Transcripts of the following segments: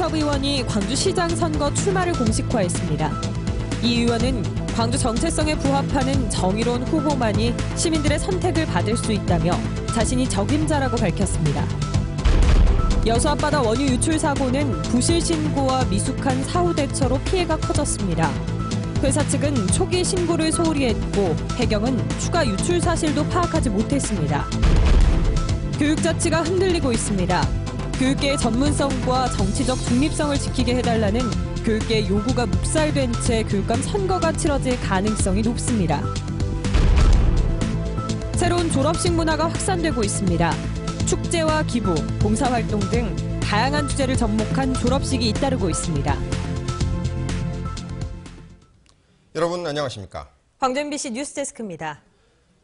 이준섭 의원이 광주시장 선거 출마를 공식화했습니다. 이 의원은 광주 정체성에 부합하는 정의로운 후보만이 시민들의 선택을 받을 수 있다며 자신이 적임자라고 밝혔습니다. 여수 앞바다 원유 유출 사고는 부실 신고와 미숙한 사후 대처로 피해가 커졌습니다. 회사 측은 초기 신고를 소홀히 했고 해경은 추가 유출 사실도 파악하지 못했습니다. 교육자치가 흔들리고 있습니다. 교육계의 전문성과 정치적 중립성을 지키게 해달라는 교육계의 요구가 묵살된 채 교육감 선거가 치러질 가능성이 높습니다. 새로운 졸업식 문화가 확산되고 있습니다. 축제와 기부, 봉사활동 등 다양한 주제를 접목한 졸업식이 잇따르고 있습니다. 여러분 안녕하십니까? 광주 MBC 뉴스데스크입니다.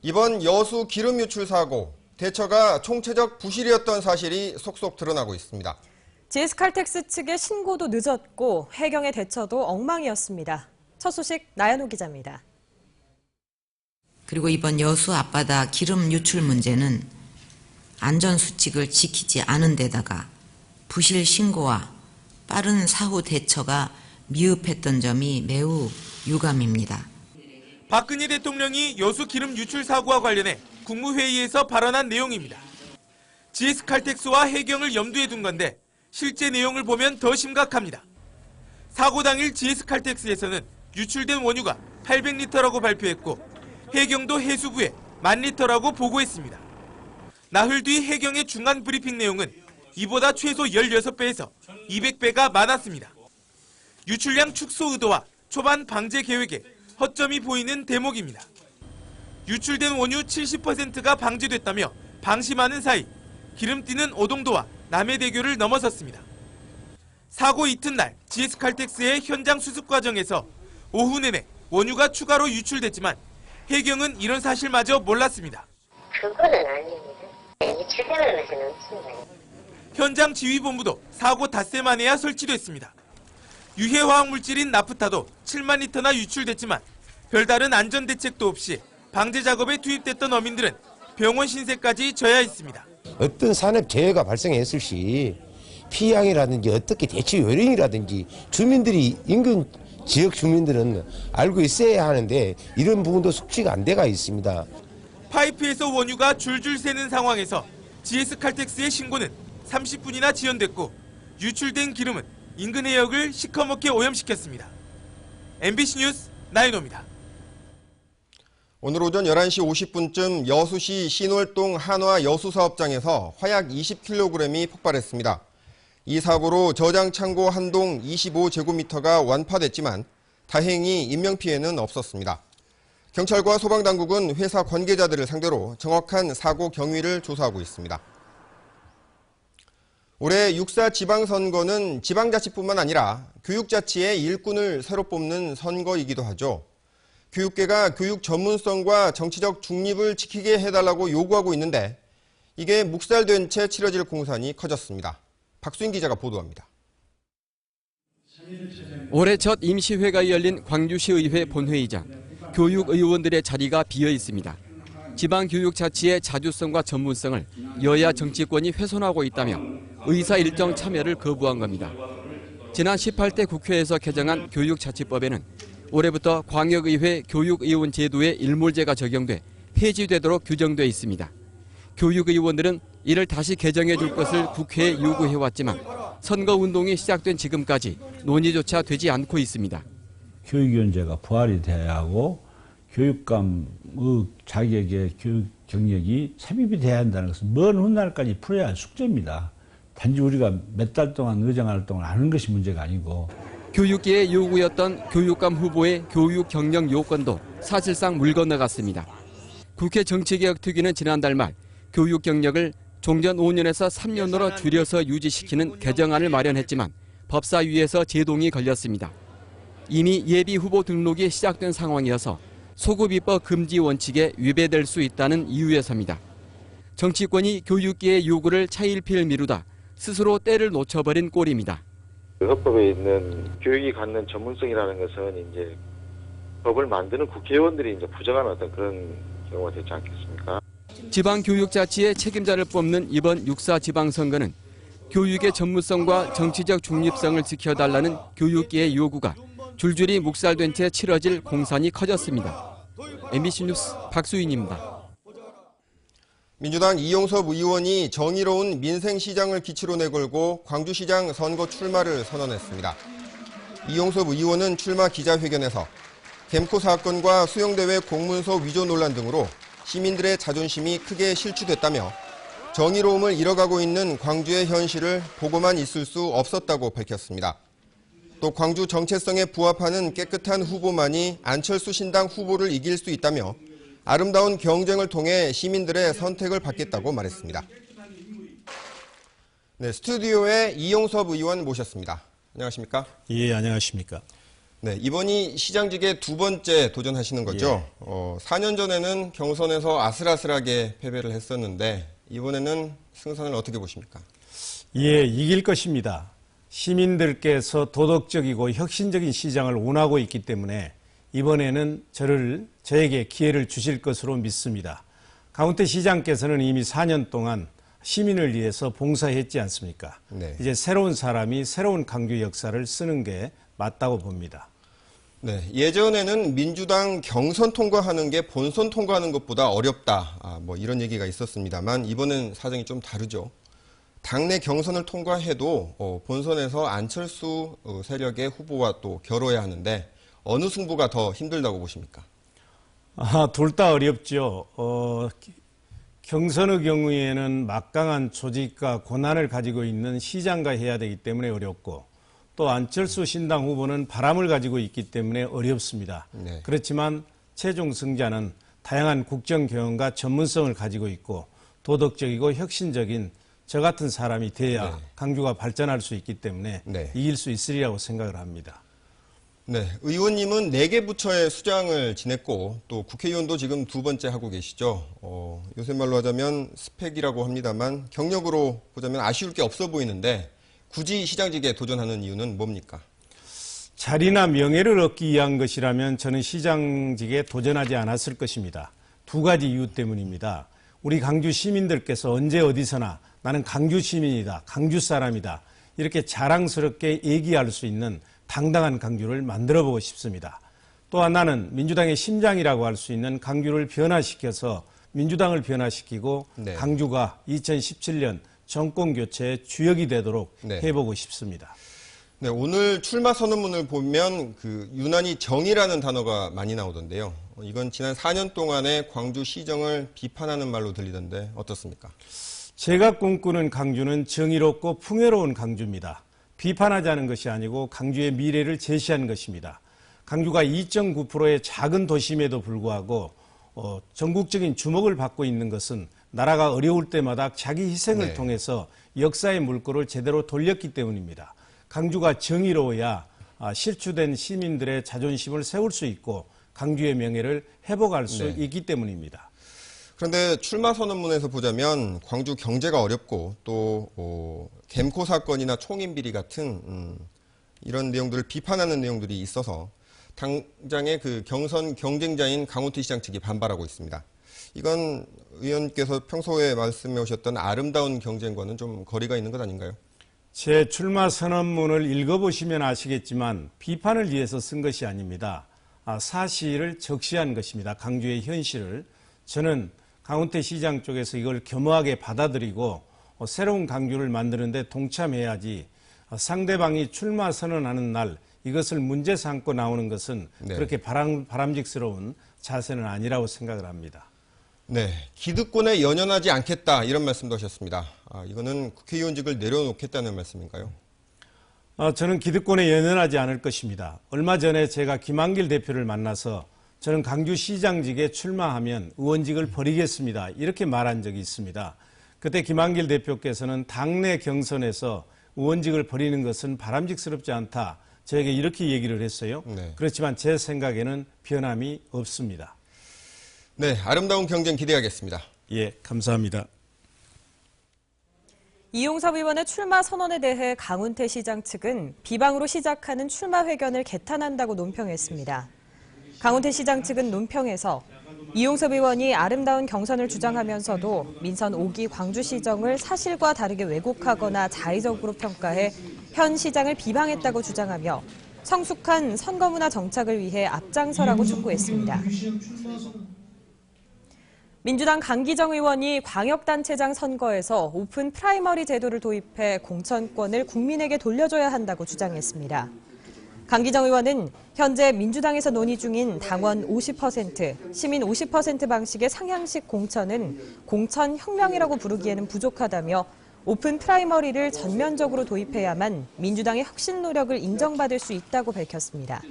이번 여수 기름 유출 사고, 대처가 총체적 부실이었던 사실이 속속 드러나고 있습니다. GS칼텍스 측의 신고도 늦었고 해경의 대처도 엉망이었습니다. 첫 소식 나연호 기자입니다. 그리고 이번 여수 앞바다 기름 유출 문제는 안전수칙을 지키지 않은 데다가 부실 신고와 빠른 사후 대처가 미흡했던 점이 매우 유감입니다. 박근혜 대통령이 여수 기름 유출 사고와 관련해 국무회의에서 발언한 내용입니다. GS칼텍스와 해경을 염두에 둔 건데 실제 내용을 보면 더 심각합니다. 사고 당일 GS칼텍스에서는 유출된 원유가 800리터라고 발표했고 해경도 해수부에 10,000리터라고 보고했습니다. 나흘 뒤 해경의 중간 브리핑 내용은 이보다 최소 16배에서 200배가 많았습니다. 유출량 축소 의도와 초반 방제 계획에 허점이 보이는 대목입니다. 유출된 원유 70%가 방제됐다며 방심하는 사이 기름띠는 오동도와 남해대교를 넘어섰습니다. 사고 이튿날 GS칼텍스의 현장 수습 과정에서 오후 내내 원유가 추가로 유출됐지만 해경은 이런 사실마저 몰랐습니다. 그거는 아닙니다. 유출되는 것은 없습니다. 현장 지휘본부도 사고 닷새 만에야 설치됐습니다. 유해 화학물질인 나프타도 7만 리터나 유출됐지만 별다른 안전대책도 없이 방제 작업에 투입됐던 어민들은 병원 신세까지 져야 했습니다. 어떤 산업 재해가 발생했을 시 피해량이라든지 어떻게 대처 요령이라든지 주민들이 인근 지역 주민들은 알고 있어야 하는데 이런 부분도 숙지가 안 돼가 있습니다. 파이프에서 원유가 줄줄 새는 상황에서 GS칼텍스의 신고는 30분이나 지연됐고 유출된 기름은 인근 해역을 시커멓게 오염시켰습니다. MBC 뉴스 나인호입니다. 오늘 오전 11시 50분쯤 여수시 신월동 한화 여수사업장에서 화약 20kg이 폭발했습니다. 이 사고로 저장 창고 한 동 25제곱미터가 완파됐지만 다행히 인명피해는 없었습니다. 경찰과 소방당국은 회사 관계자들을 상대로 정확한 사고 경위를 조사하고 있습니다. 올해 6.4 지방선거는 지방자치뿐만 아니라 교육자치의 일꾼을 새로 뽑는 선거이기도 하죠. 교육계가 교육 전문성과 정치적 중립을 지키게 해달라고 요구하고 있는데 이게 묵살된 채 치러질 공산이 커졌습니다. 박수인 기자가 보도합니다. 올해 첫 임시회가 열린 광주시의회 본회의장, 교육의원들의 자리가 비어 있습니다. 지방교육자치의 자주성과 전문성을 여야 정치권이 훼손하고 있다며 의사 일정 참여를 거부한 겁니다. 지난 18대 국회에서 개정한 교육자치법에는 올해부터 광역의회 교육의원 제도에 일몰제가 적용돼 폐지되도록 규정돼 있습니다. 교육의원들은 이를 다시 개정해 줄 것을 국회에 요구해왔지만 선거운동이 시작된 지금까지 논의조차 되지 않고 있습니다. 교육위원제가 부활이 돼야 하고 교육감의 자격의 교육 경력이 삽입이 돼야 한다는 것은 먼 훗날까지 풀어야 할 숙제입니다. 단지 우리가 몇 달 동안 의정활동을 하는 것이 문제가 아니고 교육계의 요구였던 교육감 후보의 교육 경력 요건도 사실상 물 건너갔습니다. 국회 정치개혁특위는 지난달 말 교육 경력을 종전 5년에서 3년으로 줄여서 유지시키는 개정안을 마련했지만 법사위에서 제동이 걸렸습니다. 이미 예비 후보 등록이 시작된 상황이어서 소급입법 금지 원칙에 위배될 수 있다는 이유에서입니다. 정치권이 교육계의 요구를 차일피일 미루다 스스로 때를 놓쳐버린 꼴입니다. 헌법에 있는 교육이 갖는 전문성이라는 것은 이제 법을 만드는 국회의원들이 이제 부정하는 어떤 그런 경우가 되지 않겠습니까? 지방교육자치의 책임자를 뽑는 이번 6.4 지방선거는 교육의 전문성과 정치적 중립성을 지켜달라는 교육계의 요구가 줄줄이 묵살된 채 치러질 공산이 커졌습니다. MBC 뉴스 박수인입니다. 민주당 이용섭 의원이 정의로운 민생시장을 기치로 내걸고 광주시장 선거 출마를 선언했습니다. 이용섭 의원은 출마 기자회견에서 겜코 사건과 수영대회 공문서 위조 논란 등으로 시민들의 자존심이 크게 실추됐다며 정의로움을 잃어가고 있는 광주의 현실을 보고만 있을 수 없었다고 밝혔습니다. 또 광주 정체성에 부합하는 깨끗한 후보만이 안철수 신당 후보를 이길 수 있다며 아름다운 경쟁을 통해 시민들의 선택을 받겠다고 말했습니다. 네, 스튜디오에 이용섭 의원 모셨습니다. 안녕하십니까? 예, 안녕하십니까? 네, 이번이 시장직에 두 번째 도전하시는 거죠? 예. 4년 전에는 경선에서 아슬아슬하게 패배를 했었는데 이번에는 승산을 어떻게 보십니까? 예, 이길 것입니다. 시민들께서 도덕적이고 혁신적인 시장을 원하고 있기 때문에 이번에는 저에게 기회를 주실 것으로 믿습니다. 강훈태 시장께서는 이미 4년 동안 시민을 위해서 봉사했지 않습니까? 네. 이제 새로운 사람이 새로운 광주 역사를 쓰는 게 맞다고 봅니다. 네, 예전에는 민주당 경선 통과하는 게 본선 통과하는 것보다 어렵다. 뭐 이런 얘기가 있었습니다만 이번엔 사정이 좀 다르죠. 당내 경선을 통과해도 본선에서 안철수 세력의 후보와 또 겨뤄야 하는데 어느 승부가 더 힘들다고 보십니까? 둘 다 어렵죠. 경선의 경우에는 막강한 조직과 권한을 가지고 있는 시장과 해야 되기 때문에 어렵고 또 안철수 신당 후보는 바람을 가지고 있기 때문에 어렵습니다. 네. 그렇지만 최종 승자는 다양한 국정 경험과 전문성을 가지고 있고 도덕적이고 혁신적인 저 같은 사람이 돼야 네. 광주가 발전할 수 있기 때문에 네. 이길 수 있으리라고 생각을 합니다. 네, 의원님은 4개 부처의 수장을 지냈고 또 국회의원도 지금 두 번째 하고 계시죠. 요새 말로 하자면 스펙이라고 합니다만 경력으로 보자면 아쉬울 게 없어 보이는데 굳이 시장직에 도전하는 이유는 뭡니까? 자리나 명예를 얻기 위한 것이라면 저는 시장직에 도전하지 않았을 것입니다. 두 가지 이유 때문입니다. 우리 광주 시민들께서 언제 어디서나 나는 광주 시민이다, 광주 사람이다 이렇게 자랑스럽게 얘기할 수 있는 당당한 광주를 만들어보고 싶습니다. 또한 나는 민주당의 심장이라고 할 수 있는 광주를 변화시켜서 민주당을 변화시키고 네. 광주가 2017년 정권교체의 주역이 되도록 네. 해보고 싶습니다. 네, 오늘 출마 선언문을 보면 유난히 정의라는 단어가 많이 나오던데요. 이건 지난 4년 동안의 광주 시정을 비판하는 말로 들리던데 어떻습니까? 제가 꿈꾸는 광주는 정의롭고 풍요로운 광주입니다. 비판하자는 것이 아니고 광주의 미래를 제시하는 것입니다. 광주가 2.9%의 작은 도심에도 불구하고 전국적인 주목을 받고 있는 것은 나라가 어려울 때마다 자기 희생을 네. 통해서 역사의 물꼬를 제대로 돌렸기 때문입니다. 광주가 정의로워야 실추된 시민들의 자존심을 세울 수 있고 광주의 명예를 회복할 수 네. 있기 때문입니다. 그런데 출마 선언문에서 보자면 광주 경제가 어렵고 또 겜코 사건이나 총인 비리 같은 이런 내용들을 비판하는 내용들이 있어서 당장의 경선 경쟁자인 강훈태 시장 측이 반발하고 있습니다. 이건 의원께서 평소에 말씀해 오셨던 아름다운 경쟁과는 좀 거리가 있는 것 아닌가요? 제 출마 선언문을 읽어보시면 아시겠지만 비판을 위해서 쓴 것이 아닙니다. 사실을 적시한 것입니다. 광주의 현실을. 저는 강훈태 시장 쪽에서 이걸 겸허하게 받아들이고 새로운 광주를 만드는 데 동참해야지 상대방이 출마 선언하는 날 이것을 문제 삼고 나오는 것은 네. 그렇게 바람직스러운 자세는 아니라고 생각을 합니다. 네, 기득권에 연연하지 않겠다 이런 말씀도 하셨습니다. 이거는 국회의원직을 내려놓겠다는 말씀인가요? 저는 기득권에 연연하지 않을 것입니다. 얼마 전에 제가 김한길 대표를 만나서 저는 광주시장직에 출마하면 의원직을 버리겠습니다. 이렇게 말한 적이 있습니다. 그때 김한길 대표께서는 당내 경선에서 의원직을 버리는 것은 바람직스럽지 않다. 저에게 이렇게 얘기를 했어요. 네. 그렇지만 제 생각에는 변함이 없습니다. 네, 아름다운 경쟁 기대하겠습니다. 예, 감사합니다. 이용섭 의원의 출마 선언에 대해 강훈태 시장 측은 비방으로 시작하는 출마 회견을 개탄한다고 논평했습니다. 강훈태 시장 측은 논평에서 이용섭 의원이 아름다운 경선을 주장하면서도 민선 5기 광주시정을 사실과 다르게 왜곡하거나 자의적으로 평가해 현 시장을 비방했다고 주장하며 성숙한 선거문화 정착을 위해 앞장서라고 촉구했습니다. 민주당 강기정 의원이 광역단체장 선거에서 오픈 프라이머리 제도를 도입해 공천권을 국민에게 돌려줘야 한다고 주장했습니다. 강기정 의원은 현재 민주당에서 논의 중인 당원 50%, 시민 50% 방식의 상향식 공천은 공천혁명이라고 부르기에는 부족하다며 오픈 프라이머리를 전면적으로 도입해야만 민주당의 혁신 노력을 인정받을 수 있다고 밝혔습니다.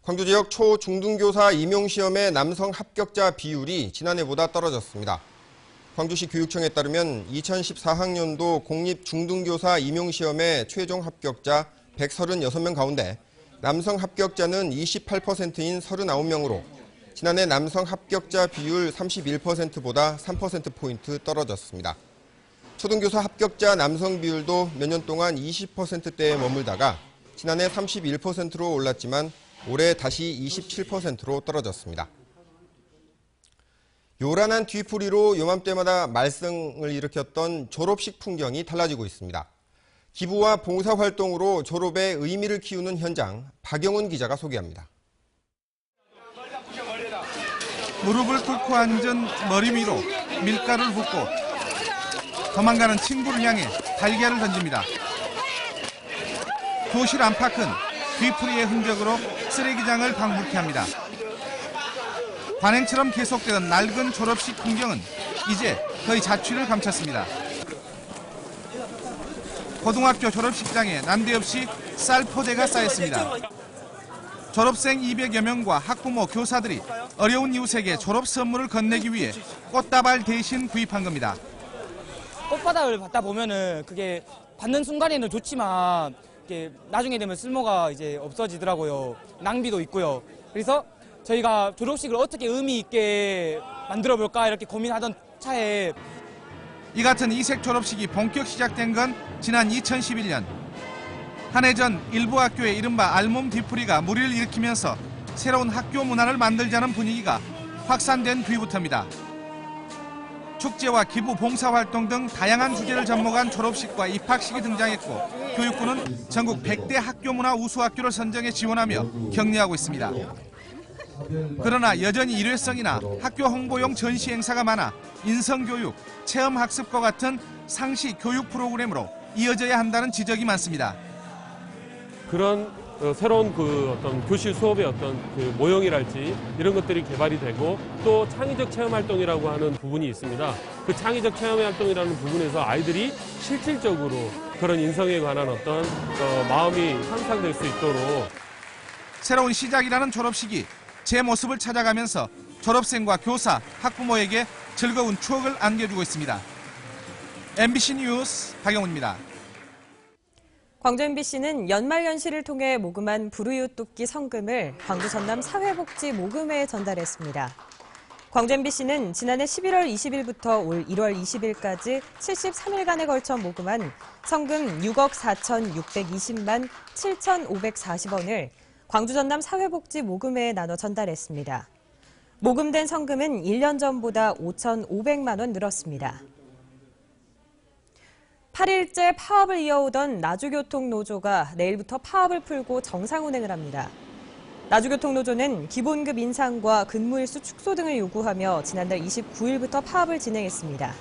광주 지역 초, 중등교사 임용시험의 남성 합격자 비율이 지난해보다 떨어졌습니다. 광주시 교육청에 따르면 2014학년도 공립중등교사 임용시험의 최종 합격자 136명 가운데 남성 합격자는 28%인 39명으로 지난해 남성 합격자 비율 31%보다 3%포인트 떨어졌습니다. 초등교사 합격자 남성 비율도 몇 년 동안 20%대에 머물다가 지난해 31%로 올랐지만 올해 다시 27%로 떨어졌습니다. 요란한 뒤풀이로 요맘때마다 말썽을 일으켰던 졸업식 풍경이 달라지고 있습니다. 기부와 봉사활동으로 졸업의 의미를 키우는 현장, 박영훈 기자가 소개합니다. 무릎을 꿇고 앉은 머리 위로 밀가루를 붓고 도망가는 친구를 향해 달걀을 던집니다. 교실 안팎은 뒤풀이의 흔적으로 쓰레기장을 방불케 합니다. 관행처럼 계속되던 낡은 졸업식 풍경은 이제 거의 자취를 감췄습니다. 고등학교 졸업식장에 난데없이 쌀 포대가 쌓였습니다. 졸업생 200여 명과 학부모, 교사들이 어려운 이웃에게 졸업 선물을 건네기 위해 꽃다발 대신 구입한 겁니다. 꽃다발을 받다 보면은 그게 받는 순간에는 좋지만 나중에 되면 쓸모가 이제 없어지더라고요. 낭비도 있고요. 그래서 저희가 졸업식을 어떻게 의미 있게 만들어 볼까 이렇게 고민하던 차에 이 같은 이색 졸업식이 본격 시작된 건 지난 2011년. 한 해 전 일부 학교의 이른바 알몸 뒤풀이가 무리를 일으키면서 새로운 학교 문화를 만들자는 분위기가 확산된 뒤부터입니다. 축제와 기부, 봉사활동 등 다양한 주제를 접목한 졸업식과 입학식이 등장했고 교육부는 전국 100대 학교문화 우수학교를 선정해 지원하며 격려하고 있습니다. 그러나 여전히 일회성이나 학교 홍보용 전시 행사가 많아 인성교육, 체험학습과 같은 상시 교육 프로그램으로 이어져야 한다는 지적이 많습니다. 그런 새로운 어떤 교실 수업의 어떤 모형이랄지 이런 것들이 개발이 되고 또 창의적 체험 활동이라고 하는 부분이 있습니다. 그 창의적 체험 활동이라는 부분에서 아이들이 실질적으로 그런 인성에 관한 어떤 마음이 향상될 수 있도록 새로운 시작이라는 졸업식이 제 모습을 찾아가면서 졸업생과 교사, 학부모에게 즐거운 추억을 안겨주고 있습니다. MBC 뉴스 박영훈입니다. 광주 MBC는 연말연시를 통해 모금한 불우이웃 돕기 성금을 광주 전남 사회복지 모금회에 전달했습니다. 광주 MBC는 지난해 11월 20일부터 올 1월 20일까지 73일간에 걸쳐 모금한 성금 6억 4,620만 7,540원을 광주 전남 사회복지 모금회에 나눠 전달했습니다. 모금된 성금은 1년 전보다 5,500만 원 늘었습니다. 8일째 파업을 이어오던 나주교통노조가 내일부터 파업을 풀고 정상운행을 합니다. 나주교통노조는 기본급 인상과 근무일수 축소 등을 요구하며 지난달 29일부터 파업을 진행했습니다.